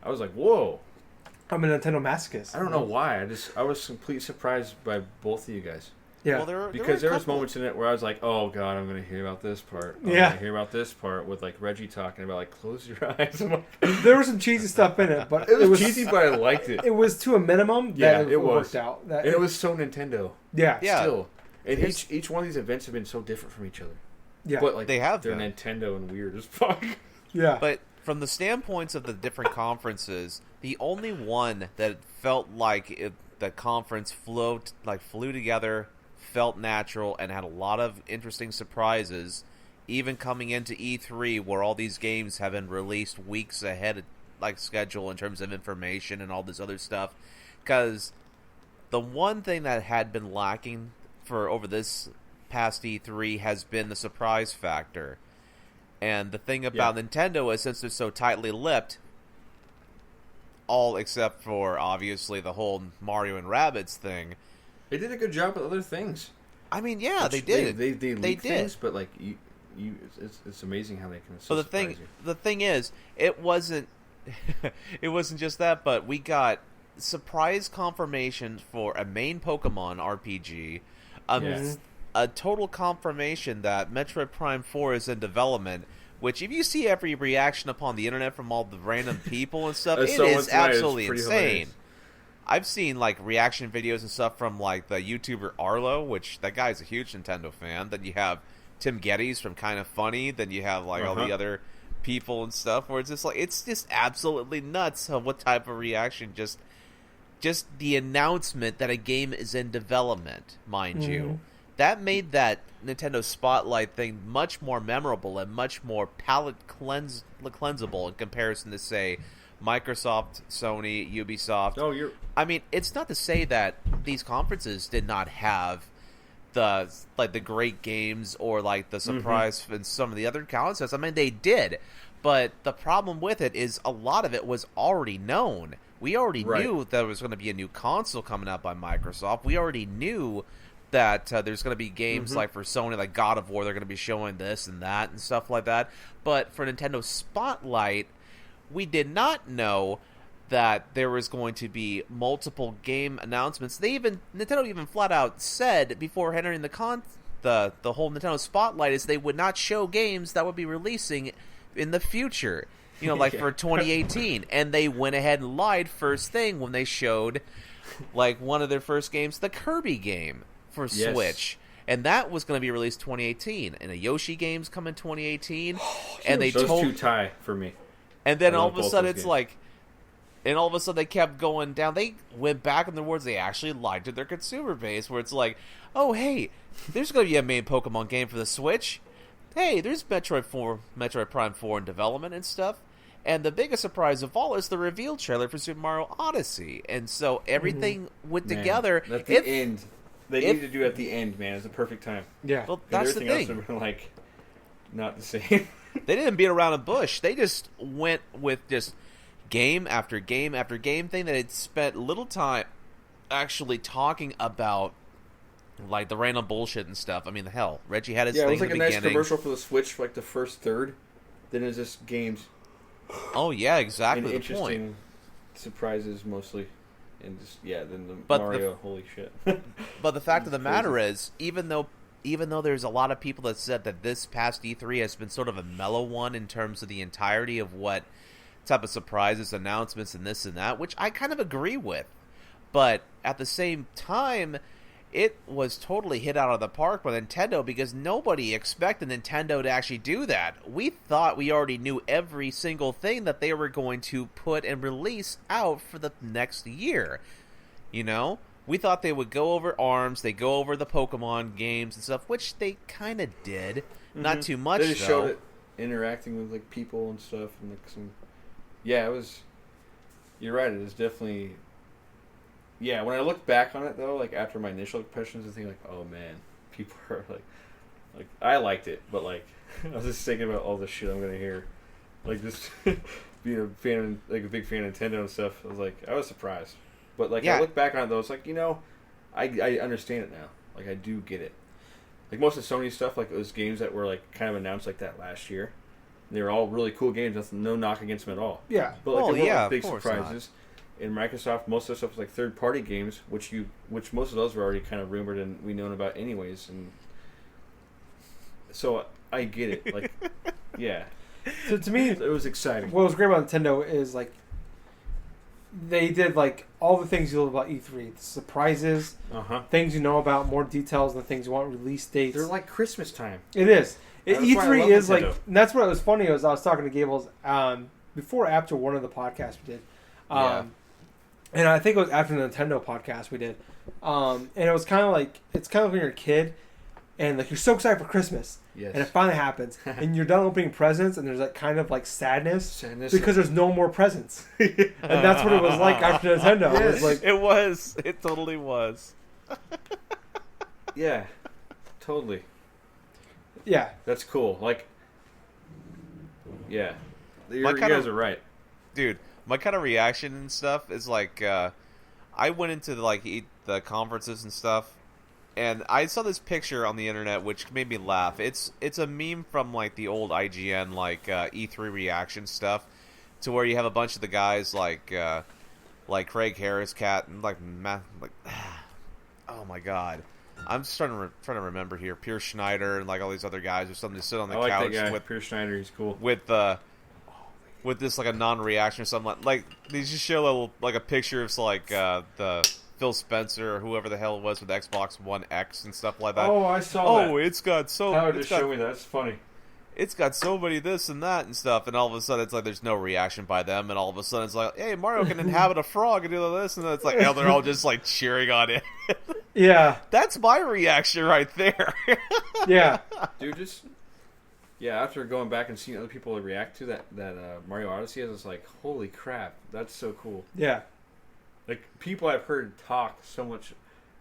I was like, whoa. I'm a Nintendo masochist. I don't know why. I was completely surprised by both of you guys. Yeah, well, because there was moments in it where I was like, "Oh God, I'm going to hear about this part." I'm yeah, gonna hear about this part with like Reggie talking about like close your eyes. There was some cheesy stuff in it, but it was cheesy, but I liked it. It was to a minimum. That it worked out. And it was so Nintendo. Yeah. Still, and each one of these events have been so different from each other. Yeah, but like they're Nintendo and weird as fuck. Yeah, but from the standpoints of the different conferences, the only one that felt like the conference flew together, felt natural, and had a lot of interesting surprises, even coming into E3, where all these games have been released weeks ahead of schedule in terms of information and all this other stuff. Because the one thing that had been lacking for over this past E3 has been the surprise factor. And the thing about Nintendo is, since they're so tightly lipped, all except for obviously the whole Mario and Rabbids thing, they did a good job with other things. I mean, yeah, they did. They did things, but like it's amazing how they can. So the thing is, it wasn't just that, but we got surprise confirmation for a main Pokemon RPG, a total confirmation that Metroid Prime 4 is in development, which if you see every reaction upon the internet from all the random people and stuff, it is absolutely insane. Hilarious. I've seen reaction videos and stuff from the YouTuber Arlo, which that guy's a huge Nintendo fan. Then you have Tim Geddes from Kind of Funny. Then you have all the other people and stuff where it's just absolutely nuts of what type of reaction just just the announcement that a game is in development, mind you, that made that Nintendo Spotlight thing much more memorable and much more palate cleansable in comparison to, say, Microsoft, Sony, Ubisoft. I mean, it's not to say that these conferences did not have the great games or like the surprise in some of the other concepts. I mean, they did, but the problem with it is a lot of it was already known. We already knew there was going to be a new console coming out by Microsoft. We already knew that there's going to be games like for Sony, like God of War, they're going to be showing this and that and stuff like that. But for Nintendo Spotlight, we did not know that there was going to be multiple game announcements. Nintendo even flat out said before entering the whole Nintendo Spotlight is they would not show games that would be releasing in the future. You know, like for 2018. And they went ahead and lied first thing when they showed, like, one of their first games, the Kirby game for Switch. And that was going to be released 2018. And a Yoshi game's coming 2018. And those two tie for me. And then all of a sudden it's like... And all of a sudden they kept going down. They went back on their words. They actually lied to their consumer base where it's like, oh, hey, there's going to be a main Pokemon game for the Switch. Hey, there's Metroid Prime 4 in development and stuff. And the biggest surprise of all is the reveal trailer for Super Mario Odyssey. And so everything went together. At the end. They need to do it at the end, man. It's the perfect time. Yeah. Well, that's the thing. Everything else would have been, like, not the same. They didn't beat around a bush. They just went with just game after game after game thing that had spent little time actually talking about, like, the random bullshit and stuff. I mean, the hell. Reggie had his thing in the beginning. Yeah, it was like a nice commercial for the Switch for, like, the first third. Then it was just games. Oh, yeah, exactly and the interesting point. Surprises mostly. And just, then the Mario, holy shit. But the fact of the matter is, even though there's a lot of people that said that this past E3 has been sort of a mellow one in terms of the entirety of what type of surprises, announcements, and this and that, which I kind of agree with. But at the same time, it was totally hit out of the park by Nintendo because nobody expected Nintendo to actually do that. We thought we already knew every single thing that they were going to put and release out for the next year. You know? We thought they would go over ARMS, they go over the Pokemon games and stuff, which they kind of did. Not too much, They just showed it interacting with, like, people and stuff. And, like, some... Yeah, it was... You're right, it is definitely... Yeah, when I look back on it, though, like, after my initial impressions, I think, like, oh, man, people are, like, I liked it, but, like, I was just thinking about all the shit I'm going to hear. Like, just being a fan, like, a big fan of Nintendo and stuff, I was surprised. But, like, I look back on it, though, it's like, you know, I understand it now. Like, I do get it. Like, most of Sony stuff, like, those games that were, like, kind of announced like that last year, they were all really cool games, no knock against them at all. Yeah. But, like, they weren't big surprises. Not. In Microsoft, most of the stuff was like third-party games, which most of those were already kind of rumored and we known about anyways, and so I get it. Like, yeah. So to me, it was exciting. What was great about Nintendo is like they did like all the things you love about E3, the surprises, things you know about, more details, the things you want, release dates. They're like Christmas time. It is. E3 is Nintendo. Like, and that's what was funny. I was talking to Gables before, after one of the podcasts we did. And I think it was after the Nintendo podcast we did. And it was kind of like, it's kind of when you're a kid and like you're so excited for Christmas. Yes. And it finally happens. And you're done opening presents and there's that kind of like sadness because there's no more presents. And that's what it was like after Nintendo. Yes. It was like, it was. It totally was. Yeah. Totally. Yeah. That's cool. Like, yeah. You guys are right. Dude. My kind of reaction and stuff is like, I went into the conferences and stuff, and I saw this picture on the internet which made me laugh. It's a meme from like the old IGN E3 reaction stuff, to where you have a bunch of the guys like Craig Harris, Cat, and oh my god, I'm just trying to remember here. Pierce Schneider and like all these other guys or something to sit on the couch that guy. with Pierce Schneider. He's cool with this like a non-reaction or something like they just show a picture of like the Phil Spencer or whoever the hell it was with Xbox One X and stuff like that. Oh, I saw that. Oh, it's got so. Tyler just showed me that. That's funny. it's got so many this and that and stuff, and all of a sudden it's like there's no reaction by them, and all of a sudden it's like, hey, Mario can inhabit a frog and do this, and then it's like, they're all just like cheering on it. Yeah. That's my reaction right there. Yeah. Dude, after going back and seeing other people react to that Mario Odyssey, I was like, holy crap, that's so cool. Yeah. Like, people I've heard talk so much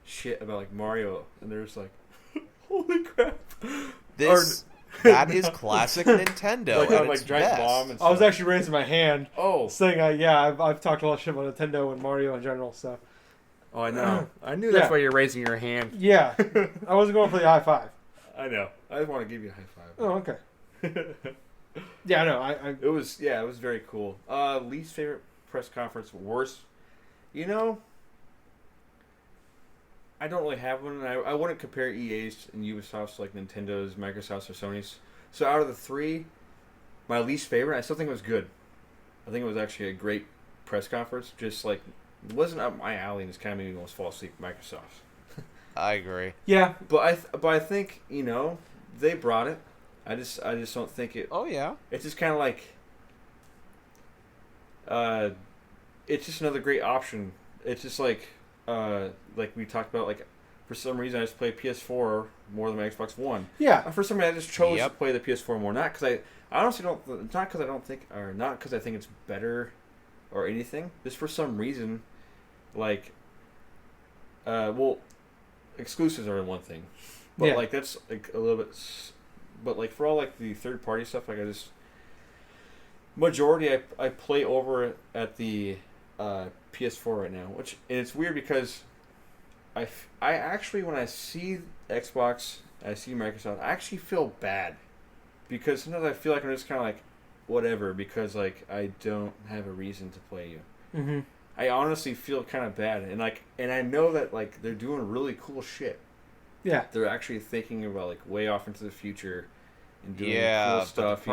shit about, like, Mario, and they're just like, holy crap. That is classic Nintendo. Like, at like its Giant best. Bomb and stuff. I was actually raising my hand. Oh. Saying, I've talked a lot of shit about Nintendo and Mario in general, so. Oh, I know. I knew that's why you're raising your hand. Yeah. I wasn't going for the high five. I know. I just want to give you a high five. Oh, okay. Yeah, no, It was very cool. Least favorite press conference, worst. You know, I don't really have one. I wouldn't compare EA's and Ubisoft's to like Nintendo's, Microsoft's, or Sony's. So out of the three, my least favorite, I still think it was good. I think it was actually a great press conference. Just like, it wasn't up my alley, and it's kind of made me almost fall asleep. Microsoft. I agree. Yeah. But I think, you know, they brought it. I just don't think it. Oh yeah. It's just kind of like. It's just another great option. It's just like we talked about, like, for some reason I just play PS4 more than my Xbox One. Yeah. For some reason I just chose to play the PS4 more. Not because I honestly don't. It's not because I don't think, or not because I think it's better, or anything. Just for some reason, like, exclusives are one thing, but like that's like a little bit. But like for all like the third party stuff, like majority I play over at the PS4 right now, and it's weird because I actually, when I see Xbox, I see Microsoft, I actually feel bad because sometimes I feel like I'm just kind of like whatever, because like I don't have a reason to play you. Mm-hmm. I honestly feel kind of bad, and I know that like they're doing really cool shit. Yeah, they're actually thinking about like way off into the future and doing cool stuff.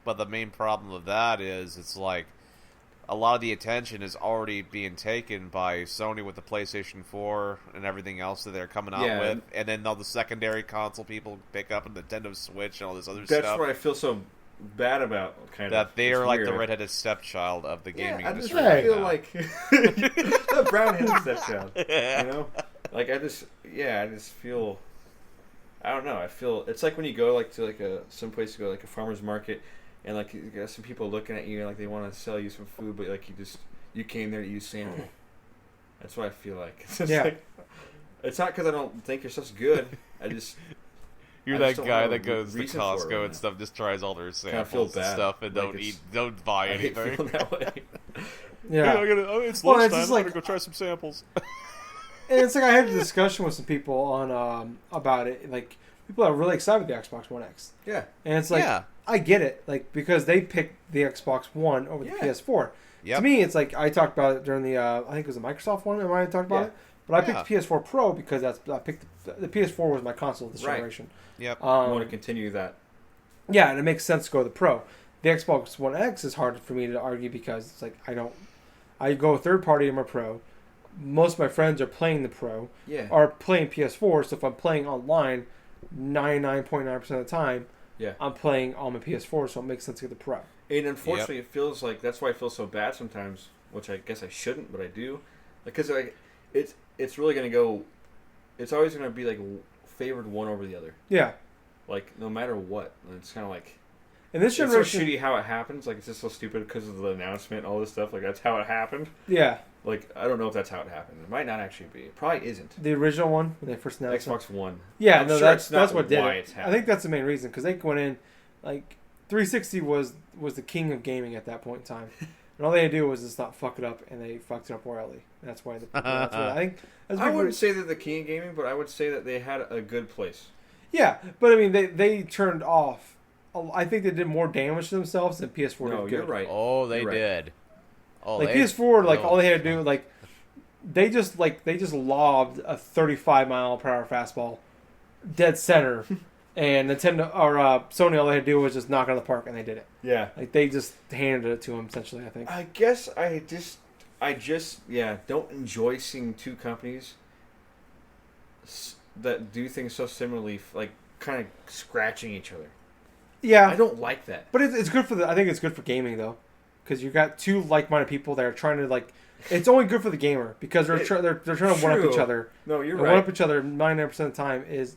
But the main problem of that is it's like a lot of the attention is already being taken by Sony with the PlayStation 4 and everything else that they're coming out with, and then all the secondary console people pick up a Nintendo Switch and all this other stuff. That's what I feel so bad about, kind of. That they are like the redheaded stepchild of the gaming industry. I feel like the brown-headed stepchild. You know, like I just feel. I don't know. I feel it's like when you go like to like some place to go, like a farmer's market, and like you got some people looking at you and like they want to sell you some food, but like you came there to use sample. That's what I feel like. It's just like, it's not because I don't think your stuff's good. You're that guy that goes to Costco and stuff, just tries all their samples and stuff, and don't buy anything. I hate feeling that way. Yeah. It's lunchtime. I'm gonna go try some samples. And it's like I had a discussion with some people on about it. Like, people are really excited with the Xbox One X. Yeah. And it's like, I get it, like, because they picked the Xbox One over the PS4. Yep. To me, it's like I talked about it during the I think it was the Microsoft one. Am I talking about it? But I picked the PS4 Pro because I picked the PS4 was my console this generation. Yep. I want to continue that. Yeah, and it makes sense to go to the Pro. The Xbox One X is hard for me to argue because it's like I go third party in my Pro. Most of my friends are playing the Pro. Yeah. Are playing PS4. So if I'm playing online, 99.9% of the time, I'm playing on my PS4. So it makes sense to get the Pro. And unfortunately, it feels like that's why I feel so bad sometimes, which I guess I shouldn't, but I do, because like it's really gonna go. It's always gonna be like favored one over the other. Yeah. Like no matter what, and it's kind of like. And this generation, it's so shitty how it happens. Like it's just so stupid because of the announcement, and all this stuff. Like that's how it happened. Yeah. Like I don't know if that's how it happened. It might not actually be. It probably isn't. The original one when they first announced Xbox One. Yeah, I'm no, sure that's what did it. I think that's the main reason because they went in, like 360 was the king of gaming at that point in time, and all they had to do was just not fuck it up, and they fucked it up royally. And that's why. I think. I wouldn't say they're the king of gaming, but I would say that they had a good place. Yeah, but I mean they turned off. I think they did more damage to themselves than PS4 did good. No, you're right. Oh, they did. Oh, like PS4, like all they had to do, like they just lobbed a 35-mile-per-hour fastball, dead center, and Nintendo or Sony, all they had to do was just knock it out of the park, and they did it. Yeah, like they just handed it to them essentially. I think. I guess I just don't enjoy seeing two companies that do things so similarly, like kind of scratching each other. Yeah, I don't like that. But it's good for I think it's good for gaming though, because you got two like-minded people that are trying to like. It's only good for the gamer because they're trying to one up each other. No, you're right. One up each other 99% of the time is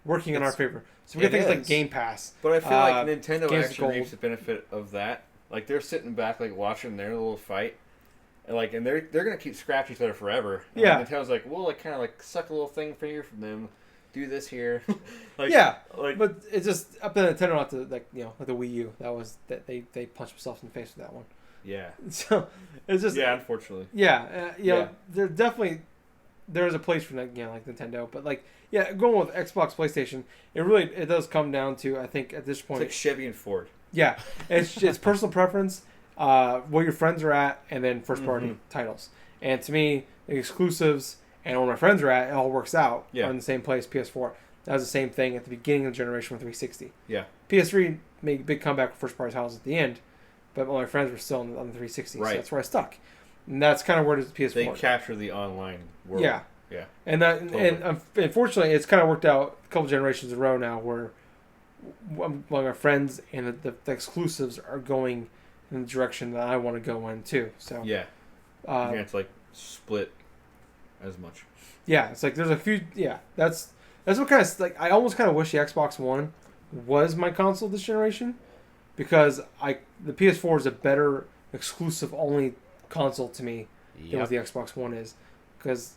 working in our favor. So we get things like Game Pass. But I feel like Nintendo Games actually reaps the benefit of that. Like they're sitting back, like watching their little fight, and they're gonna keep scratching each other forever. And Nintendo's like, we'll like kind of like suck a little thing for you from them. Do this here. But it's just up to Nintendo not to like the Wii U. That was that they punched themselves in the face with that one. Yeah. So it's just unfortunately. There's a place for like Nintendo, but going with Xbox, PlayStation, it does come down to I think at this point it's like Chevy and Ford. Yeah, it's personal preference, where your friends are at, and then first party titles. And to me, the exclusives and where my friends are at, it all works out on the same place. PS4. That was the same thing at the beginning of the generation with 360. Yeah. PS3 made a big comeback with first party titles at the end, but all my friends were still on the 360. Right. So that's where I stuck. And that's kind of where it is the PS4. They capture the online world. Yeah. Yeah. And unfortunately, it's kind of worked out a couple generations in a row now where my friends and the exclusives are going in the direction that I want to go in too. So yeah, it's like split as much. Yeah, it's like there's a few. Yeah, that's what kind of like I almost kind of wish the Xbox One was my console this generation, because the PS4 is a better exclusive only console to me than what the Xbox One is, because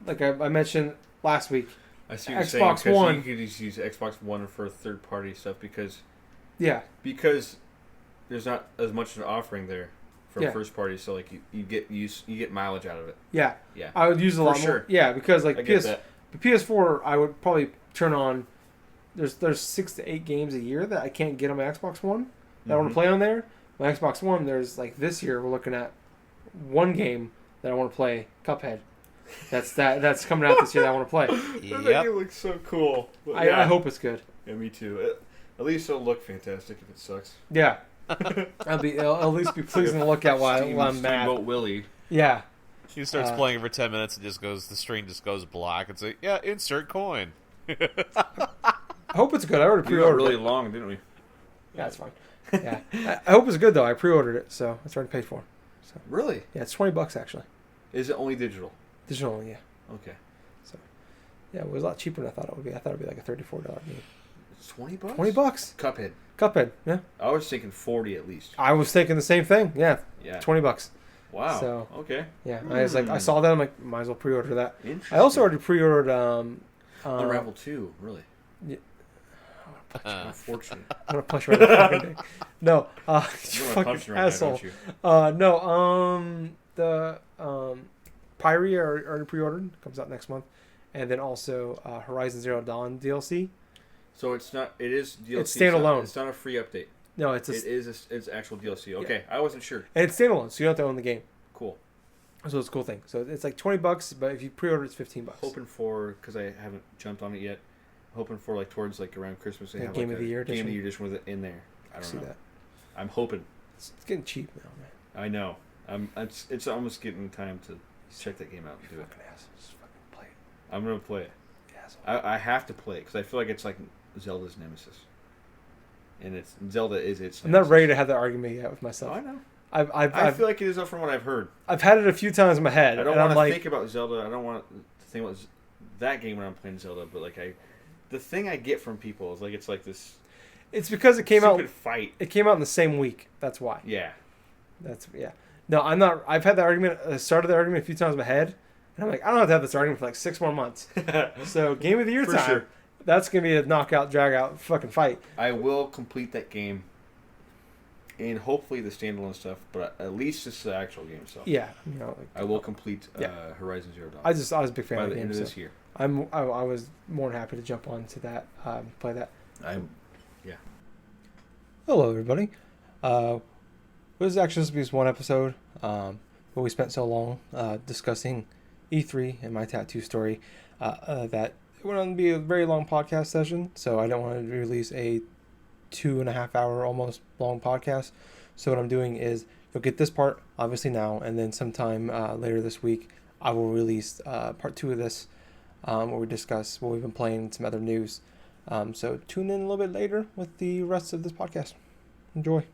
like I mentioned last week. I see what you're saying, One. You could just use Xbox One for third party stuff because there's not as much of an offering there for first party, so like you get mileage out of it. Yeah. I would use a lot more. Yeah, because like the PS4 I would probably turn on. There's 6 to 8 games a year that I can't get on my Xbox One that I want to play on there. My Xbox One, there's like this year we're looking at one game that I want to play, Cuphead. That's coming out this year that I want to play. That game looks so cool. I hope it's good. Yeah, me too. At least it'll look fantastic if it sucks. Yeah. It'll at least be pleasing to look at while I'm mad. Steamboat Willie. Yeah. He starts playing for 10 minutes and the screen just goes black. It's like, insert coin. I hope it's good. I already pre-ordered it. We went really long, didn't we? Yeah, it's fine. Yeah. I hope it's good though. I pre-ordered it, so it's already paid for. So. Really? Yeah, it's $20 actually. Is it only digital? Digital only, yeah. Okay. So, yeah, it was a lot cheaper than I thought it would be. I thought it would be like a $34 game. It's $20? $20. Cuphead, yeah. I was thinking 40 at least. I was thinking the same thing. Yeah. $20. Wow. So, okay. Yeah, I was like, I saw that. I'm like, might as well pre-order that. I also already pre-ordered Unravel 2. Really? Yeah. Unfortunate. I'm gonna punch you right in the fucking day. No, you fucking asshole. The Pyre are already pre-ordered. Comes out next month, and then also Horizon Zero Dawn DLC. So it's not. It is DLC. It's standalone. It's not a free update. No, it's actual DLC. Okay, I wasn't sure. And it's standalone, so you don't have to own the game. Cool. So it's a cool thing. So it's like $20, but if you pre-order, it's $15. Hoping for, because I haven't jumped on it yet. Hoping for like towards like around Christmas they have Game like of the Year edition. Game of the Year edition with it in there. I don't know. That. I'm hoping. It's getting cheap now, man. I know. It's almost getting time to check that game out and do it. Just fucking play it. I'm gonna play it. Yeah, I have to play it because I feel like it's like Zelda's nemesis, and Zelda is its. I'm not ready to have that argument yet with myself. Oh, I know. I feel like it is from what I've heard. I've had it a few times in my head. I don't want to think about Zelda. I don't want to think about that game when I'm playing Zelda. But like the thing I get from people is like it's like this. It's because it came out. Fight. It came out in the same week. That's why. Yeah. No, I'm not. I've had that argument. Started the argument a few times in my head, and I'm like, I don't have to have this argument for like 6 more months. So Game of the Year time. Sure. That's gonna be a knockout, drag out fucking fight. I will complete that game. And hopefully the standalone stuff, but at least just the actual game itself. Yeah, I will complete Horizon Zero Dawn. I was a big fan by of the end game, of this year. I was more than happy to jump onto that, play that. Hello, everybody. This is actually supposed to be just one episode, but we spent so long discussing E3 and my tattoo story that it went on to be a very long podcast session. So I don't want to release a 2.5 hour almost long podcast. So what I'm doing is you'll get this part obviously now, and then sometime later this week I will release part 2 of this where we discuss what we've been playing and some other news. So tune in a little bit later with the rest of this podcast. Enjoy.